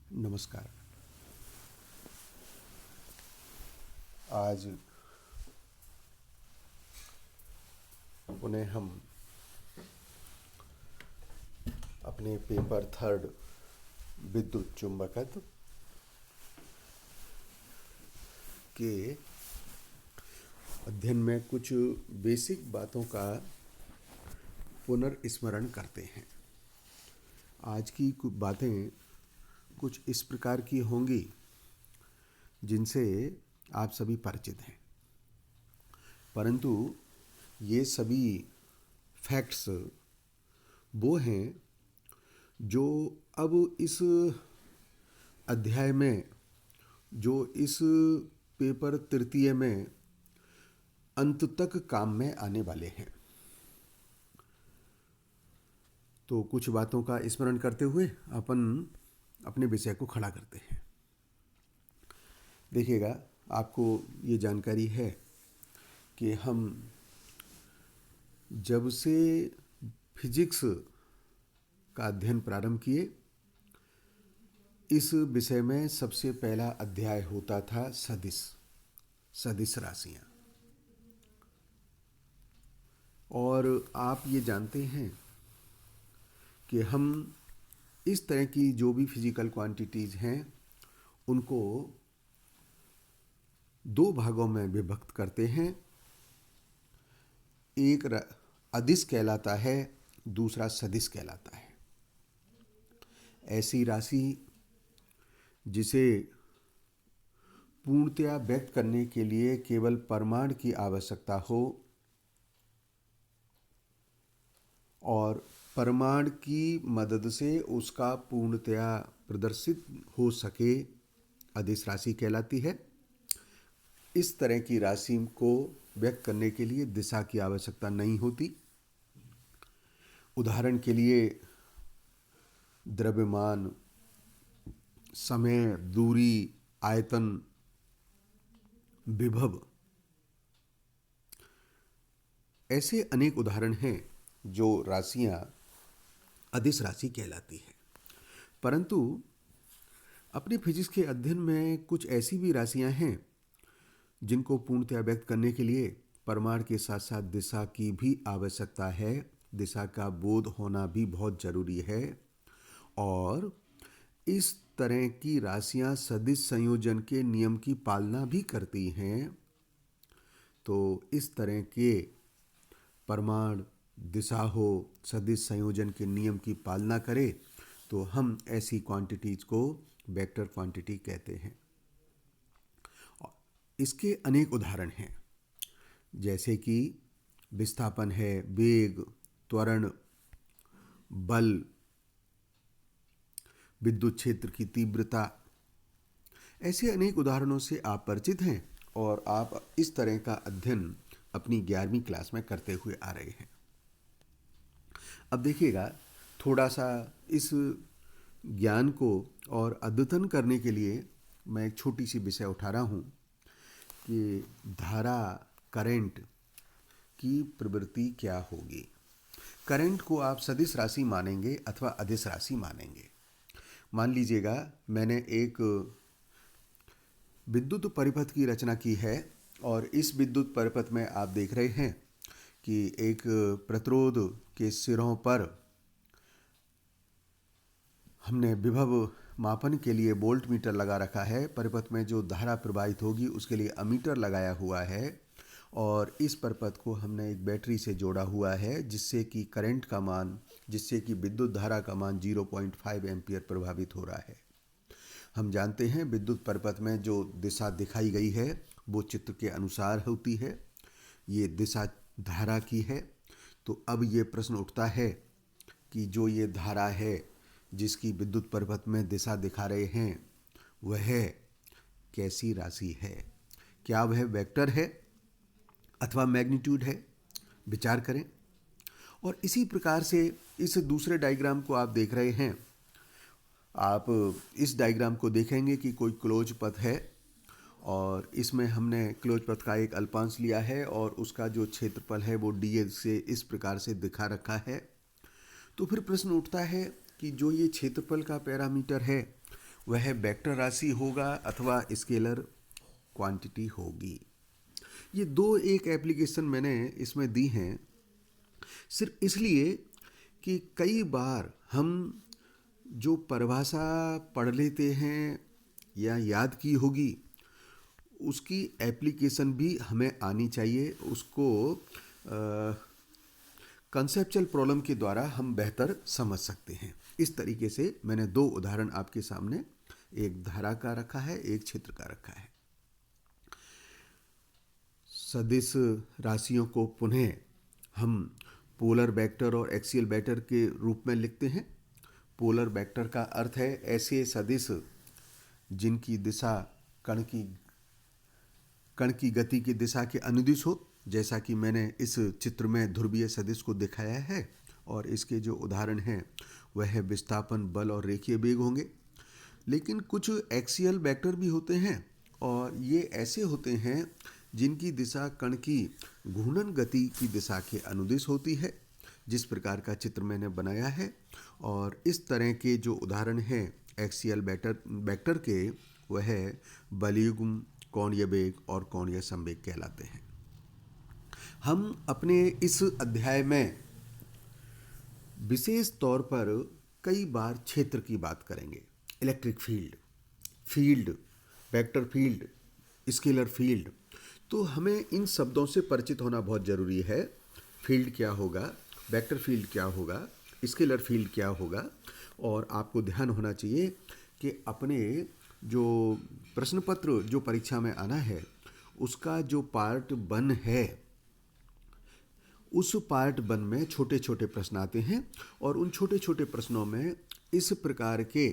नमस्कार। आज पुनः हम अपने पेपर थर्ड विद्युत चुंबकत्व के अध्ययन में कुछ बेसिक बातों का पुनर्स्मरण करते हैं। आज की कुछ बातें कुछ इस प्रकार की होंगी जिनसे आप सभी परिचित हैं, परंतु ये सभी फैक्ट्स वो हैं जो अब इस अध्याय में, जो इस पेपर तृतीय में अंत तक काम में आने वाले हैं। तो कुछ बातों का स्मरण करते हुए अपन अपने विषय को खड़ा करते हैं। देखिएगा, आपको ये जानकारी है कि हम जब से फिजिक्स का अध्ययन प्रारंभ किए, इस विषय में सबसे पहला अध्याय होता था सदिश राशियां। और आप ये जानते हैं कि हम इस तरह की जो भी फिजिकल क्वांटिटीज हैं उनको दो भागों में विभक्त करते हैं। एक अदिश कहलाता है, दूसरा सदिश कहलाता है। ऐसी राशि जिसे पूर्णतया व्यक्त करने के लिए केवल परिमाण की आवश्यकता हो और परिमाण की मदद से उसका पूर्णतया प्रदर्शित हो सके, अदिश राशि कहलाती है। इस तरह की राशि को व्यक्त करने के लिए दिशा की आवश्यकता नहीं होती। उदाहरण के लिए द्रव्यमान, समय, दूरी, आयतन, विभव, ऐसे अनेक उदाहरण हैं जो राशियां अदिश राशि कहलाती है। परंतु अपने फिजिक्स के अध्ययन में कुछ ऐसी भी राशियां हैं जिनको पूर्णतया व्यक्त करने के लिए परिमाण के साथ साथ दिशा की भी आवश्यकता है। दिशा का बोध होना भी बहुत जरूरी है। और इस तरह की राशियां सदिश संयोजन के नियम की पालना भी करती हैं। तो इस तरह के परिमाण, दिशा हो, सदिश संयोजन के नियम की पालना करे तो हम ऐसी क्वांटिटीज को वेक्टर क्वांटिटी कहते हैं। इसके अनेक उदाहरण हैं, जैसे कि विस्थापन है, वेग, त्वरण, बल, विद्युत क्षेत्र की तीव्रता। ऐसे अनेक उदाहरणों से आप परिचित हैं और आप इस तरह का अध्ययन अपनी 11वीं क्लास में करते हुए आ रहे हैं। अब देखिएगा, थोड़ा सा इस ज्ञान को और अद्यतन करने के लिए मैं एक छोटी सी विषय उठा रहा हूँ कि धारा, करंट की प्रवृत्ति क्या होगी। करंट को आप सदिश राशि मानेंगे अथवा अदिश राशि मानेंगे। मान लीजिएगा मैंने एक विद्युत परिपथ की रचना की है और इस विद्युत परिपथ में आप देख रहे हैं कि एक प्रतिरोध के सिरों पर हमने विभव मापन के लिए वोल्ट मीटर लगा रखा है। परिपथ में जो धारा प्रवाहित होगी उसके लिए अमीटर लगाया हुआ है और इस परिपथ को हमने एक बैटरी से जोड़ा हुआ है जिससे कि करंट का मान, जिससे कि विद्युत धारा का मान 0.5 एम्पियर प्रभावित हो रहा है। हम जानते हैं विद्युत परिपथ में जो दिशा दिखाई गई है वो चित्र के अनुसार होती है। ये दिशा धारा की है। तो अब ये प्रश्न उठता है कि जो ये धारा है जिसकी विद्युत परिपथ में दिशा दिखा रहे हैं वह कैसी राशि है? क्या वह वेक्टर है अथवा मैग्नीट्यूड है? विचार करें। और इसी प्रकार से इस दूसरे डायग्राम को आप देख रहे हैं। आप इस डायग्राम को देखेंगे कि कोई क्लोज पथ है और इसमें हमने क्लोज पथ का एक अल्पांश लिया है और उसका जो क्षेत्रफल है वो डी से इस प्रकार से दिखा रखा है। तो फिर प्रश्न उठता है कि जो ये क्षेत्रफल का पैरामीटर है वह वेक्टर राशि होगा अथवा स्केलर क्वांटिटी होगी। ये दो एक एप्लीकेशन मैंने इसमें दी हैं सिर्फ इसलिए कि कई बार हम जो परिभाषा पढ़ लेते हैं या याद की होगी उसकी एप्लीकेशन भी हमें आनी चाहिए। उसको कंसेप्चुअल प्रॉब्लम के द्वारा हम बेहतर समझ सकते हैं। इस तरीके से मैंने दो उदाहरण आपके सामने, एक धारा का रखा है, एक क्षेत्र का रखा है। सदिश राशियों को पुनः हम पोलर वेक्टर और एक्सियल वेक्टर के रूप में लिखते हैं। पोलर वेक्टर का अर्थ है ऐसे सदिश जिनकी दिशा कण की गति की दिशा के अनुदिश हो, जैसा कि मैंने इस चित्र में ध्रुवीय सदिश को दिखाया है। और इसके जो उदाहरण हैं वह विस्थापन, बल और रेखीय वेग होंगे। लेकिन कुछ एक्सियल वेक्टर भी होते हैं और ये ऐसे होते हैं जिनकी दिशा कण की घूर्णन गति की दिशा के अनुदिश होती है, जिस प्रकार का चित्र मैंने बनाया है। और इस तरह के जो उदाहरण हैं एक्सियल वेक्टर के, वह बलयुग्म, कोणीय वेग और कोणीय संवेग कहलाते हैं। हम अपने इस अध्याय में विशेष तौर पर कई बार क्षेत्र की बात करेंगे। Electric field, vector field, scalar field. तो हमें इन शब्दों से परिचित होना बहुत ज़रूरी है। फील्ड क्या होगा, वेक्टर फील्ड क्या होगा, स्केलर फील्ड क्या होगा। और आपको ध्यान होना चाहिए कि अपने जो प्रश्न पत्र जो परीक्षा में आना है उसका जो पार्ट 1 है, उस पार्ट 1 में छोटे छोटे प्रश्न आते हैं और उन छोटे छोटे प्रश्नों में इस प्रकार के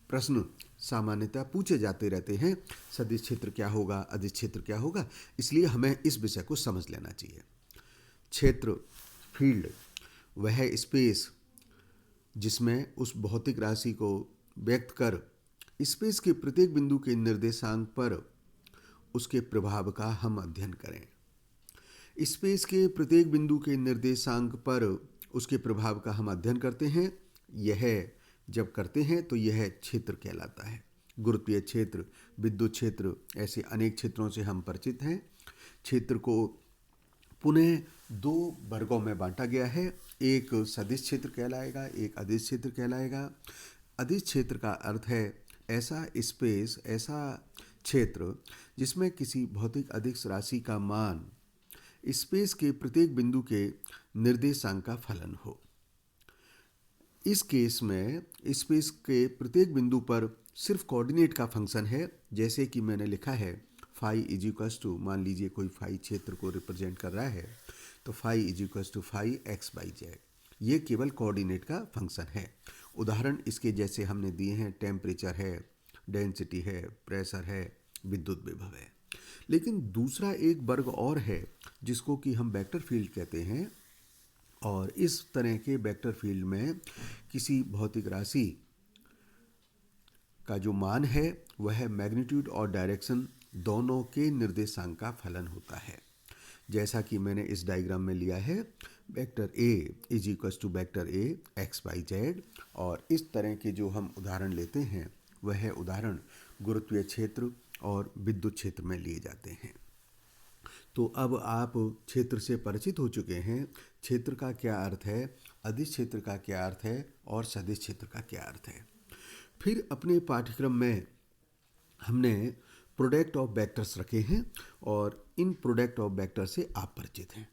प्रश्न सामान्यतः पूछे जाते रहते हैं। सदिश क्षेत्र क्या होगा, अदिश क्षेत्र क्या होगा, इसलिए हमें इस विषय को समझ लेना चाहिए। क्षेत्र, फील्ड, वह स्पेस जिसमें उस भौतिक राशि को व्यक्त कर स्पेस के प्रत्येक बिंदु के निर्देशांक पर उसके प्रभाव का हम अध्ययन करें। स्पेस के प्रत्येक बिंदु के निर्देशांक पर उसके प्रभाव का हम अध्ययन करते हैं। यह जब करते हैं तो यह क्षेत्र कहलाता है। गुरुत्वीय क्षेत्र, विद्युत क्षेत्र, ऐसे अनेक क्षेत्रों से हम परिचित हैं। क्षेत्र को पुनः 2 वर्गों में बांटा गया है। एक सदिश क्षेत्र कहलाएगा, एक अदिश क्षेत्र कहलाएगा। अदिश क्षेत्र का अर्थ है ऐसा स्पेस, ऐसा क्षेत्र जिसमें किसी भौतिक अदिश राशि का मान स्पेस के प्रत्येक बिंदु के निर्देशांक का फलन हो। इस केस में स्पेस के प्रत्येक बिंदु पर सिर्फ कोऑर्डिनेट का फंक्शन है। जैसे कि मैंने लिखा है फाई इज इक्वल्स टू, मान लीजिए कोई फाई क्षेत्र को रिप्रेजेंट कर रहा है तो phi is equals to phi x by z. ये केवल कोऑर्डिनेट का फंक्शन है। उदाहरण इसके जैसे हमने दिए हैं, टेम्परेचर है, डेंसिटी है, प्रेशर है, विद्युत विभव है। लेकिन दूसरा एक वर्ग और है जिसको कि हम वेक्टर फील्ड कहते हैं। और इस तरह के वेक्टर फील्ड में किसी भौतिक राशि का जो मान है वह मैग्नीट्यूड और डायरेक्शन दोनों के निर्देशांक का फलन होता है। जैसा कि मैंने इस डायग्राम में लिया है, vector A is equals to vector A x by z. और इस तरह के जो हम उदाहरण लेते हैं वह उदाहरण गुरुत्वीय क्षेत्र और विद्युत क्षेत्र में लिए जाते हैं। तो अब आप क्षेत्र से परिचित हो चुके हैं। क्षेत्र का क्या अर्थ है, अदिश क्षेत्र का क्या अर्थ है और सदिश क्षेत्र का क्या अर्थ है। फिर अपने पाठ्यक्रम में हमने प्रोडक्ट ऑफ वेक्टर्स रखे हैं और इन प्रोडक्ट ऑफ वेक्टर से आप परिचित हैं।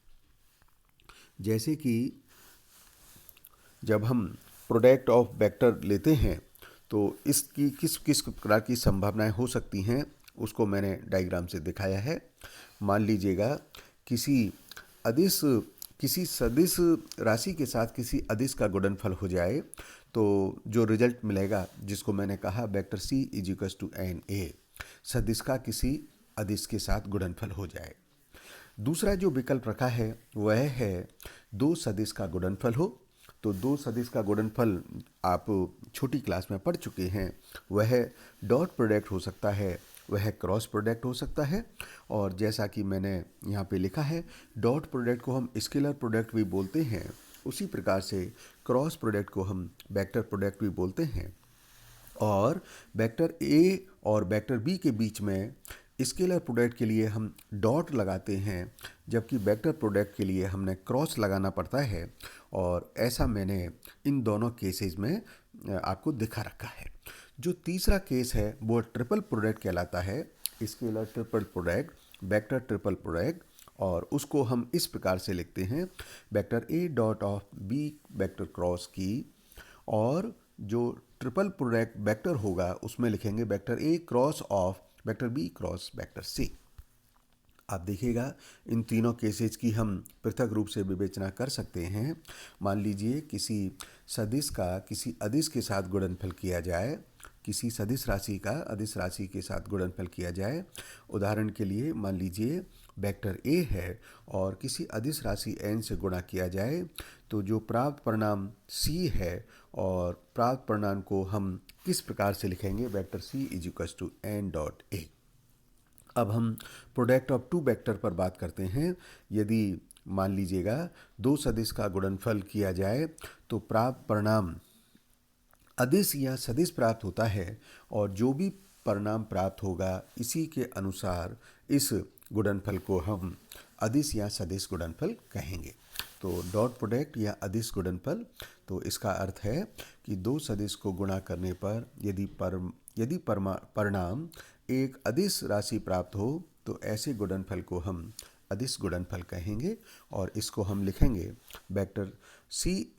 जैसे कि जब हम प्रोडक्ट ऑफ वेक्टर लेते हैं तो इसकी किस किस प्रकार की संभावनाएं हो सकती हैं उसको मैंने डायग्राम से दिखाया है। मान लीजिएगा किसी सदिश राशि के साथ किसी अदिश का गुणनफल हो जाए तो जो रिजल्ट मिलेगा, जिसको मैंने कहा vector C is equals to N A, सदिश का किसी अदिश के साथ गुणनफल हो जाए। दूसरा जो विकल्प रखा है वह है 2 सदिश का गुणनफल हो। तो 2 सदिश का गुणनफल आप छोटी क्लास में पढ़ चुके हैं। वह डॉट प्रोडक्ट हो सकता है, वह क्रॉस प्रोडक्ट हो सकता है। और जैसा कि मैंने यहाँ पे लिखा है, डॉट प्रोडक्ट को हम स्केलर प्रोडक्ट भी बोलते हैं, उसी प्रकार से क्रॉस प्रोडक्ट को हम वेक्टर प्रोडक्ट भी बोलते हैं। और वेक्टर ए और वेक्टर बी के बीच में स्केलर प्रोडक्ट के लिए हम डॉट लगाते हैं, जबकि वेक्टर प्रोडक्ट के लिए हमने क्रॉस लगाना पड़ता है। और ऐसा मैंने इन दोनों केसेस में आपको दिखा रखा है। जो तीसरा केस है वो ट्रिपल प्रोडक्ट कहलाता है, scalar triple product, vector triple product. और उसको हम इस प्रकार से लिखते हैं, vector A dot of B vector cross की, और जो ट्रिपल प्रोडक्ट वेक्टर होगा उसमें लिखेंगे vector A cross of vector B cross vector C. आप देखिएगा इन तीनों केसेस की हम पृथक रूप से विवेचना कर सकते हैं। मान लीजिए किसी सदिश का किसी अदिश के साथ गुणनफल किया जाए, किसी सदिश राशि का अदिश राशि के साथ गुणनफल किया जाए। उदाहरण के लिए मान लीजिए वेक्टर ए है और किसी अदिश राशि n से गुणा किया जाए, तो जो प्राप्त परिणाम c है, और प्राप्त परिणाम को हम किस प्रकार से लिखेंगे, vector c is equals to n dot A. अब हम प्रोडक्ट ऑफ टू वेक्टर पर बात करते हैं। यदि मान लीजिएगा दो सदिश का गुणनफल किया जाए तो प्राप्त परिणाम अदिश या सदिश प्राप्त होता है, और जो भी परिणाम प्राप्त होगा इसी के अनुसार इस गुणनफल को हम अदिश या सदिश गुणनफल कहेंगे। तो डॉट प्रोडक्ट या अदिश गुणनफल, तो इसका अर्थ है कि दो सदिश को गुणा करने पर यदि परिणाम एक अदिश राशि प्राप्त हो तो ऐसे गुणनफल को हम अदिश गुणनफल कहेंगे। और इसको हम लिखेंगे वेक्टर सी,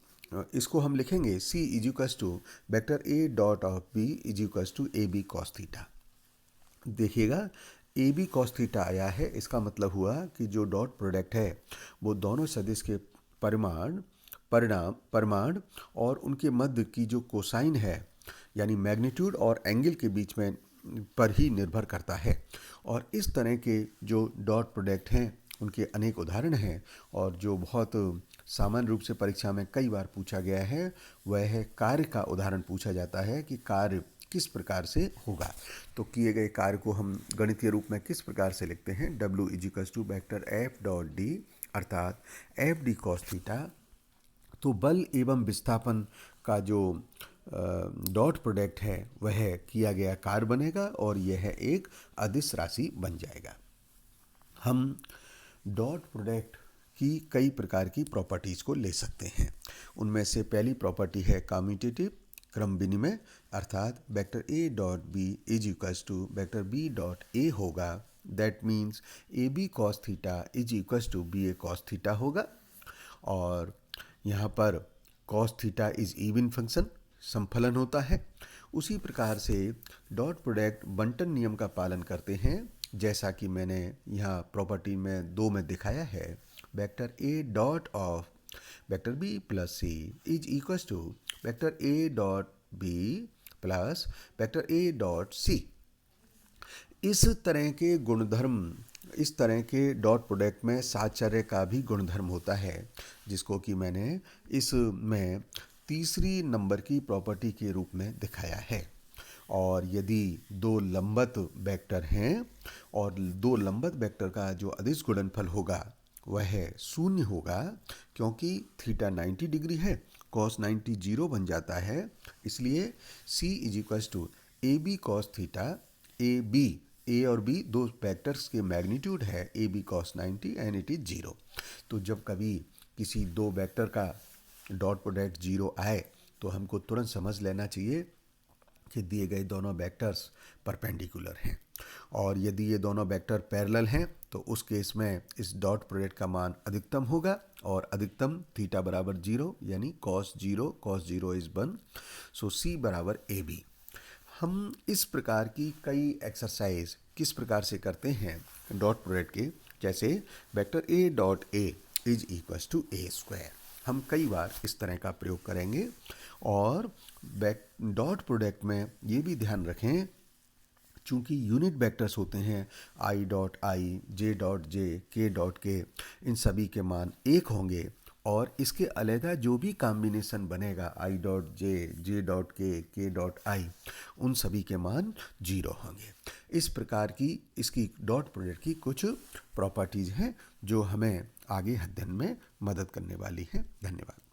इसको हम लिखेंगे c is equals to vector A dot of B is equals to A B cos theta. देखिएगा ए बी कॉस थीटा आया है, इसका मतलब हुआ कि जो डॉट प्रोडक्ट है वो दोनों सदिश के परिमाण और उनके मध्य की जो कोसाइन है, यानी मैग्नीट्यूड और एंगल के बीच में पर ही निर्भर करता है। और इस तरह के जो डॉट प्रोडक्ट हैं उनके अनेक उदाहरण हैं, और जो बहुत सामान्य रूप से परीक्षा में कई बार पूछा गया है वह है कार्य का उदाहरण पूछा जाता है कि कार्य किस प्रकार से होगा। तो किए गए कार्य को हम गणितीय रूप में किस प्रकार से लिखते हैं, W is equals to vector F dot D, अर्थात एफ डी कॉस थीटा। तो बल एवं विस्थापन का जो डॉट प्रोडक्ट है वह किया गया कार्य बनेगा और यह एक अदिश राशि बन जाएगा। हम डॉट प्रोडक्ट की कई प्रकार की प्रॉपर्टीज़ को ले सकते हैं। उनमें से पहली प्रॉपर्टी है कम्यूटेटिव, क्रम विनिमय, अर्थात vector A dot b is equals to vector b dot a होगा। That means a B cos theta is equals to b a cos theta होगा। और यहाँ पर cos theta is even function, समफलन होता है। उसी प्रकार से डॉट प्रोडक्ट बंटन नियम का पालन करते हैं, जैसा कि मैंने यहाँ प्रॉपर्टी में 2 में दिखाया है। Vector A dot of vector B plus C is equals to vector A dot B plus vector A dot C. इस तरह के गुणधर्म, इस तरह के डॉट प्रोडक्ट में साहचर्य का भी गुणधर्म होता है, जिसको कि मैंने इसमें तीसरी नंबर की प्रॉपर्टी के रूप में दिखाया है। और यदि दो लंबवत वेक्टर हैं और दो लंबवत वेक्टर का जो अदिश गुणनफल होगा वह शून्य होगा, क्योंकि थीटा 90 डिग्री है, कॉस 90 जीरो बन जाता है। इसलिए c is equals to A B cos theta, A B, A और बी दो वेक्टर्स के मैग्नीट्यूड है, A B cos 90 and it is zero. तो जब कभी किसी दो वेक्टर का डॉट प्रोडक्ट जीरो आए तो हमको तुरंत समझ लेना चाहिए कि दिए गए दोनों वेक्टर्स परपेंडिकुलर हैं। और यदि ये दोनों वेक्टर पैरेलल हैं तो उस केस में इस डॉट प्रोडक्ट का मान अधिकतम होगा, और अधिकतम थीटा बराबर जीरो, यानी कॉस जीरो इज 1, सो सी बराबर ए बी। हम इस प्रकार की कई एक्सरसाइज किस प्रकार से करते हैं डॉट प्रोडक्ट के, जैसे vector A dot A is equals to A square, हम कई बार इस तरह का प्रयोग करेंगे। और डॉट प्रोडक्ट में ये भी ध्यान रखें, चूंकि यूनिट वेक्टर्स होते हैं I dot I, J dot J, के डॉट के, इन सभी के मान एक होंगे, और इसके अलग जो भी कॉम्बिनेशन बनेगा I dot J, J dot के डॉट आई, उन सभी के मान जीरो होंगे। इस प्रकार की इसकी डॉट प्रोडक्ट की कुछ प्रॉपर्टीज़ हैं जो हमें आगे अध्ययन में मदद करने वाली हैं। धन्यवाद।